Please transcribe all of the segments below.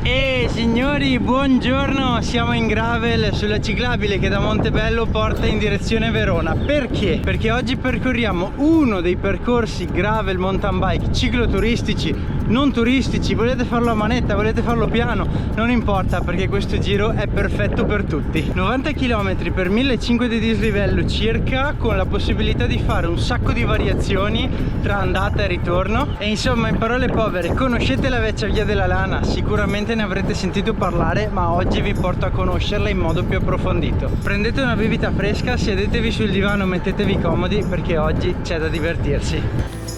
E signori, buongiorno, siamo in gravel sulla ciclabile che da Montebello porta in direzione Verona. Perché? Perché oggi percorriamo uno dei percorsi gravel mountain bike cicloturistici, non turistici. Volete farlo a manetta, volete farlo piano, non importa, perché questo giro è perfetto per tutti. 90 km per 1500 di dislivello circa, con la possibilità di fare un sacco di variazioni tra andata e ritorno. E insomma, in parole povere, conoscete la vecchia via della Lana? Sicuramente ne avrete sentito parlare, ma oggi vi porto a conoscerla in modo più approfondito. Prendete una bibita fresca, sedetevi sul divano, mettetevi comodi, perché oggi c'è da divertirsi.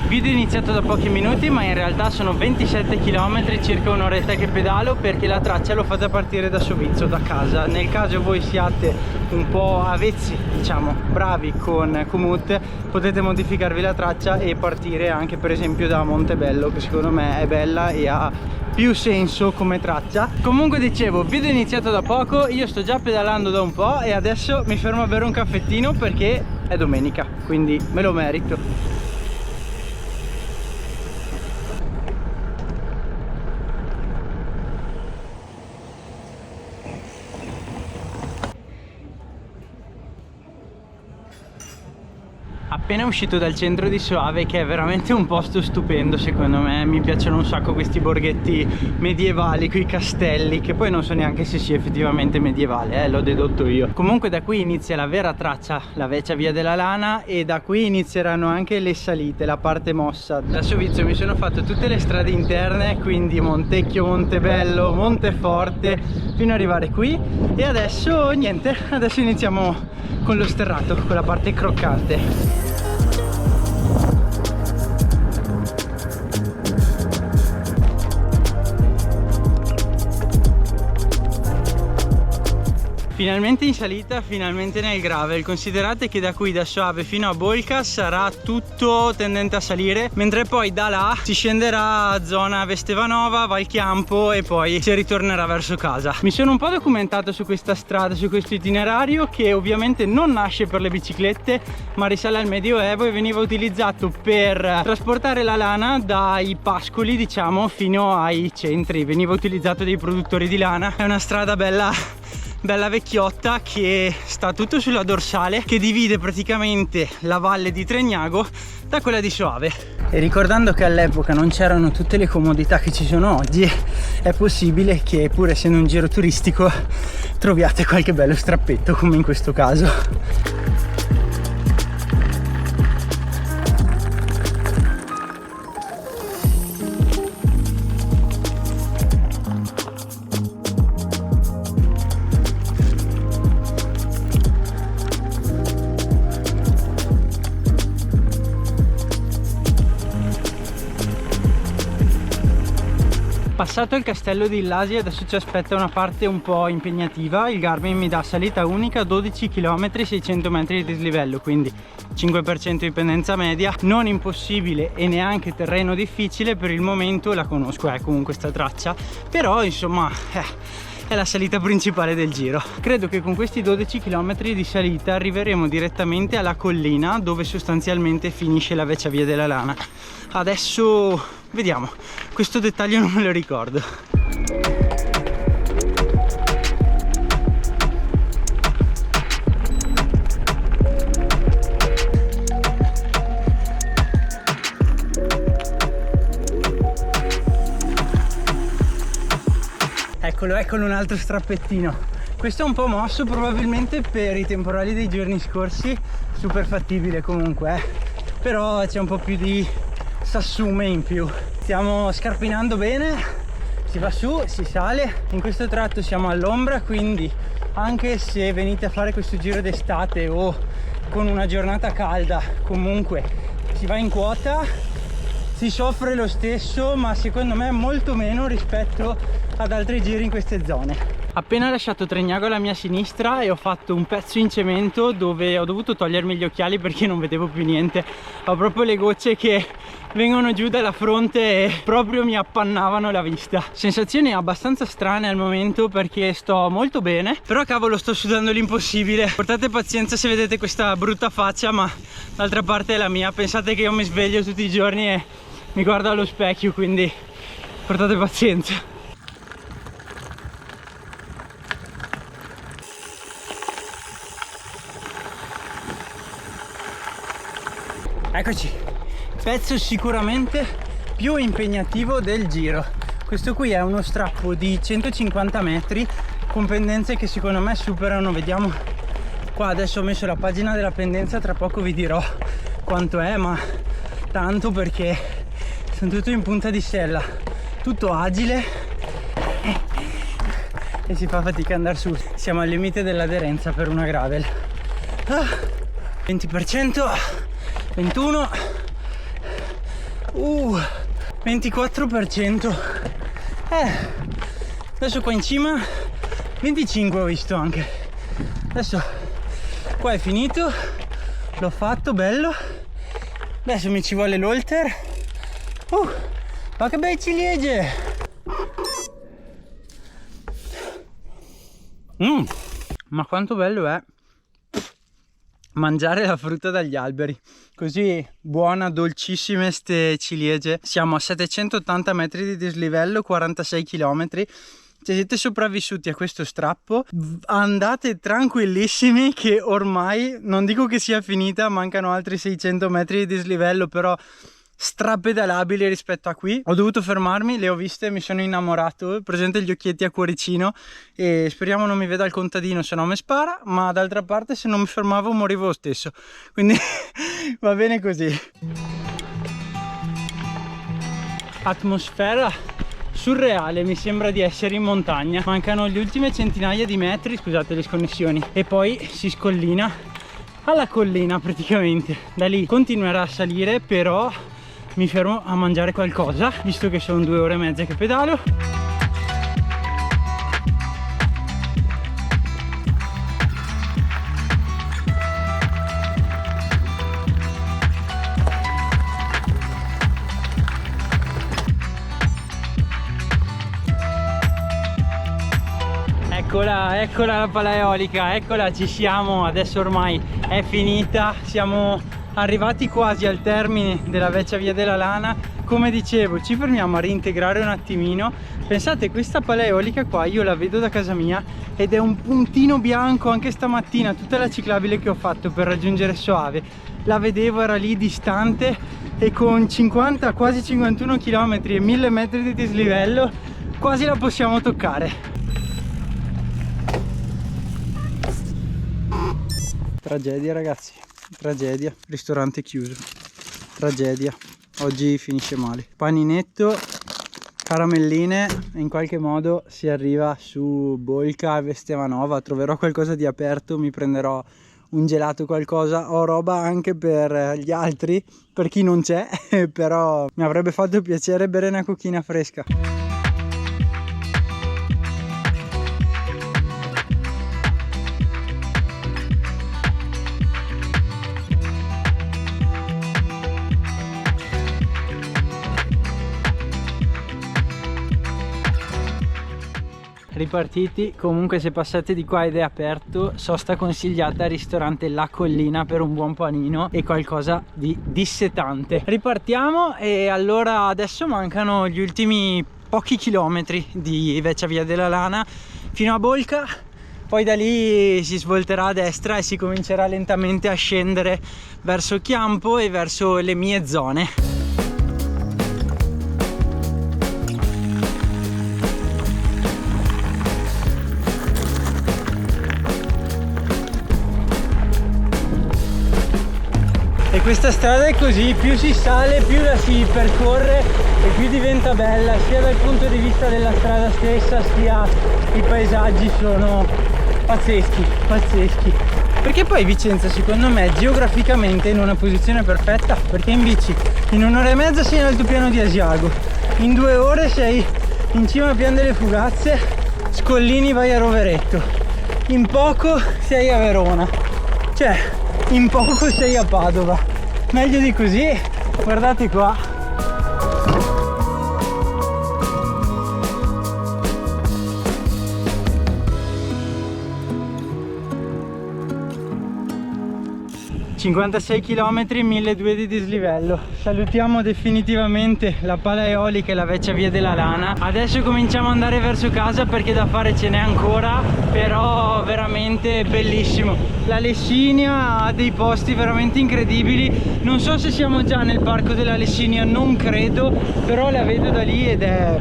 Video iniziato da pochi minuti, ma in realtà sono 27 km, circa un'oretta che pedalo, perché la traccia l'ho fatta partire da Sovizzo, da casa. Nel caso voi siate un po' avvezzi, diciamo, bravi con Komoot, potete modificarvi la traccia e partire anche per esempio da Montebello, che secondo me è bella e ha più senso come traccia. Comunque dicevo, video iniziato da poco, io sto già pedalando da un po' e adesso mi fermo a bere un caffettino perché è domenica, quindi me lo merito. Appena uscito dal centro di Soave, che è veramente un posto stupendo secondo me. Mi piacciono un sacco questi borghetti medievali, quei castelli, che poi non so neanche se sia effettivamente medievale, l'ho dedotto io. Comunque da qui inizia la vera traccia, la vecchia via della Lana, e da qui inizieranno anche le salite, la parte mossa. Da Sovizio mi sono fatto tutte le strade interne, quindi Montecchio, Montebello, Monteforte, fino ad arrivare qui. E adesso niente, adesso iniziamo con lo sterrato, con la parte croccante. Finalmente in salita, finalmente nel gravel. Considerate che da qui, da Soave fino a Bolca, sarà tutto tendente a salire, mentre poi da là si scenderà a zona Vestevanova, Valchiampo e poi si ritornerà verso casa. Mi sono un po' documentato su questa strada, su questo itinerario, che ovviamente non nasce per le biciclette ma risale al Medioevo e veniva utilizzato per trasportare la lana dai pascoli, diciamo, fino ai centri. Veniva utilizzato dai produttori di lana. È una strada bella vecchiotta che sta tutto sulla dorsale, che divide praticamente la valle di Tregnago da quella di Soave. E ricordando che all'epoca non c'erano tutte le comodità che ci sono oggi, è possibile che, pur essendo un giro turistico, troviate qualche bello strappetto, come in questo caso. Passato il castello di Illasi, adesso ci aspetta una parte un po' impegnativa. Il Garmin mi dà salita unica, 12 km, 600 metri di dislivello, quindi 5% di pendenza media. Non impossibile e neanche terreno difficile, per il momento la conosco comunque sta traccia, però insomma è la salita principale del giro. Credo che con questi 12 km di salita arriveremo direttamente alla collina, dove sostanzialmente finisce la vecchia via della Lana. Adesso vediamo, questo dettaglio non me lo ricordo. Eccolo un altro strappettino. Questo è un po' mosso probabilmente per i temporali dei giorni scorsi, super fattibile comunque, però c'è un po' più di sassume in più. Stiamo scarpinando bene, si va su, si sale. In questo tratto siamo all'ombra, quindi anche se venite a fare questo giro d'estate o con una giornata calda, comunque si va in quota, si soffre lo stesso, ma secondo me molto meno rispetto ad altri giri in queste zone. Appena lasciato Tregnago alla mia sinistra e ho fatto un pezzo in cemento dove ho dovuto togliermi gli occhiali perché non vedevo più niente. Ho proprio le gocce che vengono giù dalla fronte e proprio mi appannavano la vista. Sensazioni abbastanza strane al momento perché sto molto bene, però cavolo sto sudando l'impossibile. Portate pazienza se vedete questa brutta faccia, ma d'altra parte è la mia. Pensate che io mi sveglio tutti i giorni e mi guardo allo specchio, quindi portate pazienza. Eccoci, pezzo sicuramente più impegnativo del giro. Questo qui è uno strappo di 150 metri con pendenze che secondo me superano, vediamo qua, adesso ho messo la pagina della pendenza, tra poco vi dirò quanto è, ma tanto, perché sono tutto in punta di sella, tutto agile e si fa fatica ad andare su. Siamo al limite dell'aderenza per una gravel. 20%, 21, 24%, adesso qua in cima 25 ho visto anche. Adesso qua è finito, l'ho fatto, bello. Adesso mi ci vuole l'holter. Ma che bei ciliegie! Ma quanto bello è mangiare la frutta dagli alberi, così buona, dolcissime ste ciliegie. Siamo a 780 metri di dislivello, 46 km. Se siete sopravvissuti a questo strappo andate tranquillissimi, che ormai non dico che sia finita, mancano altri 600 metri di dislivello, però strapedalabili rispetto a qui. Ho dovuto fermarmi, le ho viste, mi sono innamorato, presente gli occhietti a cuoricino, e speriamo non mi veda il contadino, se no mi spara, ma d'altra parte se non mi fermavo morivo lo stesso, quindi va bene così. Atmosfera surreale, mi sembra di essere in montagna. Mancano le ultime centinaia di metri, scusate le sconnessioni, e poi si scollina alla collina praticamente. Da lì continuerà a salire, però mi fermo a mangiare qualcosa, visto che sono 2 ore e mezza che pedalo. Eccola la pala eolica, eccola, ci siamo, adesso ormai è finita, siamo arrivati quasi al termine della vecchia via della Lana. Come dicevo, ci fermiamo a reintegrare un attimino. Pensate, questa pala eolica qua io la vedo da casa mia ed è un puntino bianco. Anche stamattina tutta la ciclabile che ho fatto per raggiungere Soave la vedevo, era lì distante, e con 50, quasi 51 km e 1000 metri di dislivello quasi la possiamo toccare. Tragedia ragazzi, tragedia, ristorante chiuso, tragedia, oggi finisce male. Paninetto, caramelline, e in qualche modo si arriva su Bolca e Stevanova. Troverò qualcosa di aperto, mi prenderò un gelato, qualcosa. Ho roba anche per gli altri, per chi non c'è, però mi avrebbe fatto piacere bere una cocchina fresca. Ripartiti, comunque se passate di qua ed è aperto, sosta consigliata al ristorante La Collina per un buon panino e qualcosa di dissetante. Ripartiamo, e allora adesso mancano gli ultimi pochi chilometri di vecchia via della Lana fino a Bolca, poi da lì si svolterà a destra e si comincerà lentamente a scendere verso Chiampo e verso le mie zone. E questa strada è così, più si sale, più la si percorre e più diventa bella, sia dal punto di vista della strada stessa, sia i paesaggi sono pazzeschi, pazzeschi. Perché poi Vicenza secondo me geograficamente è in una posizione perfetta, perché in bici in un'ora e mezza sei in altopiano di Asiago, in 2 ore sei in cima a Pian delle Fugazze, scollini, vai a Roveretto, in poco sei a Verona, cioè in poco sei a Padova. Meglio di così, guardate qua, 56 km, 1200 di dislivello. Salutiamo definitivamente la pala eolica e la vecchia via della lana. Adesso cominciamo ad andare verso casa perché da fare ce n'è ancora, però veramente bellissimo. La Lessinia ha dei posti veramente incredibili. Non so se siamo già nel parco della Lessinia, non credo, però la vedo da lì ed è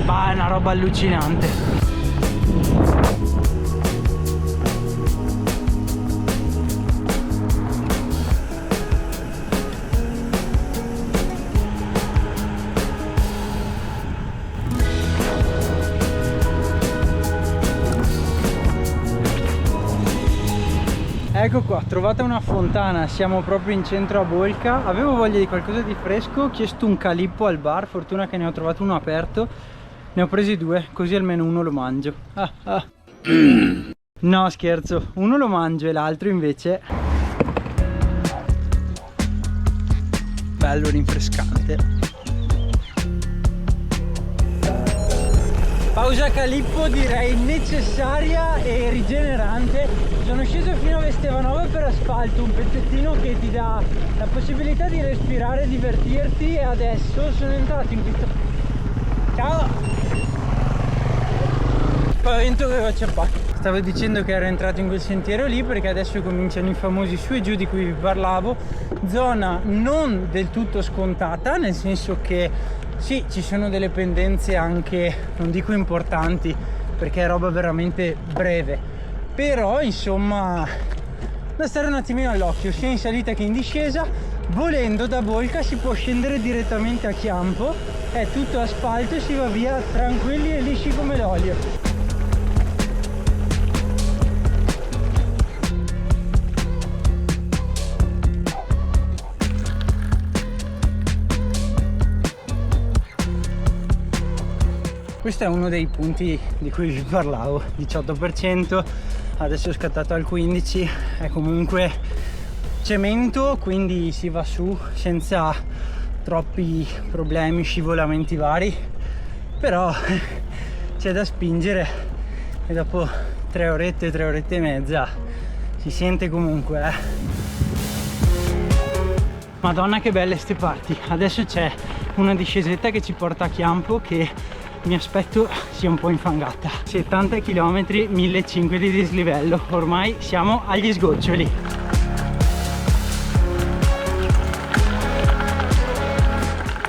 una roba allucinante. Ecco qua, trovata una fontana, siamo proprio in centro a Bolca. Avevo voglia di qualcosa di fresco, ho chiesto un calippo al bar, fortuna che ne ho trovato uno aperto. Ne ho presi 2, così almeno uno lo mangio. No, scherzo, uno lo mangio e l'altro invece bello rinfrescante. Pausa calippo direi necessaria e rigenerante. Sono sceso fino a Vestevanova per asfalto, un pezzettino che ti dà la possibilità di respirare e divertirti, e adesso sono entrato in questo... Ciao! Spavento che faccia pacco. Stavo dicendo che ero entrato in quel sentiero lì perché adesso cominciano i famosi su e giù di cui vi parlavo. Zona non del tutto scontata, nel senso che sì, ci sono delle pendenze anche, non dico importanti, perché è roba veramente breve, però insomma da stare un attimino all'occhio, sia in salita che in discesa. Volendo da Bolca si può scendere direttamente a Chiampo, è tutto asfalto e si va via tranquilli e lisci come l'olio. Questo è uno dei punti di cui vi parlavo, 18%, adesso è scattato al 15%, è comunque cemento, quindi si va su senza troppi problemi, scivolamenti vari, però c'è da spingere e dopo 3 orette e mezza si sente comunque. Madonna che belle ste parti. Adesso c'è una discesetta che ci porta a Chiampo che mi aspetto sia un po' infangata. 70 km, 1500 di dislivello, ormai siamo agli sgoccioli.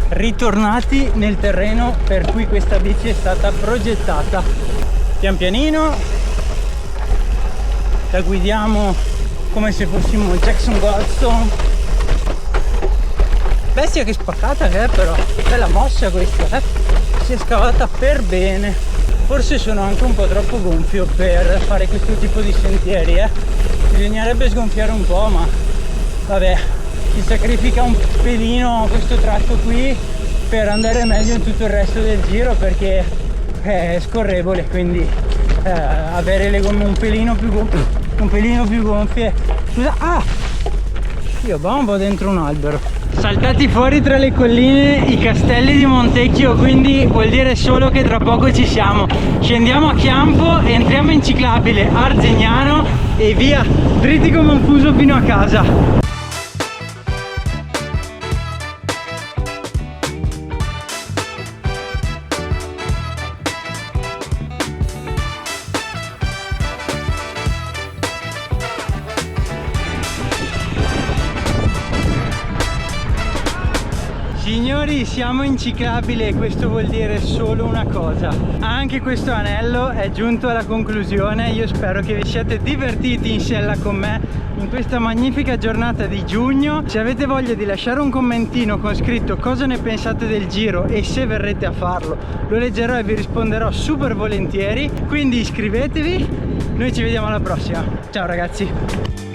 Ritornati nel terreno per cui questa bici è stata progettata. Pian pianino la guidiamo come se fossimo Jackson Goldstone. Bestia che spaccata che è, però bella mossa questa, si è scavata per bene. Forse sono anche un po' troppo gonfio per fare questo tipo di sentieri, bisognerebbe sgonfiare un po', ma vabbè, si sacrifica un pelino questo tratto qui per andare meglio in tutto il resto del giro, perché è scorrevole, quindi avere le gomme un pelino più gonfie. Scusa, io bombo dentro un albero. Saltati fuori tra le colline i castelli di Montecchio, quindi vuol dire solo che tra poco ci siamo. Scendiamo a Chiampo, entriamo in ciclabile Arzignano e via, dritti come un fuso fino a casa. Signori, siamo in ciclabile e questo vuol dire solo una cosa: anche questo anello è giunto alla conclusione. Io spero che vi siate divertiti in sella con me in questa magnifica giornata di giugno. Se avete voglia di lasciare un commentino con scritto cosa ne pensate del giro e se verrete a farlo, lo leggerò e vi risponderò super volentieri, quindi iscrivetevi. Noi ci vediamo alla prossima, ciao ragazzi.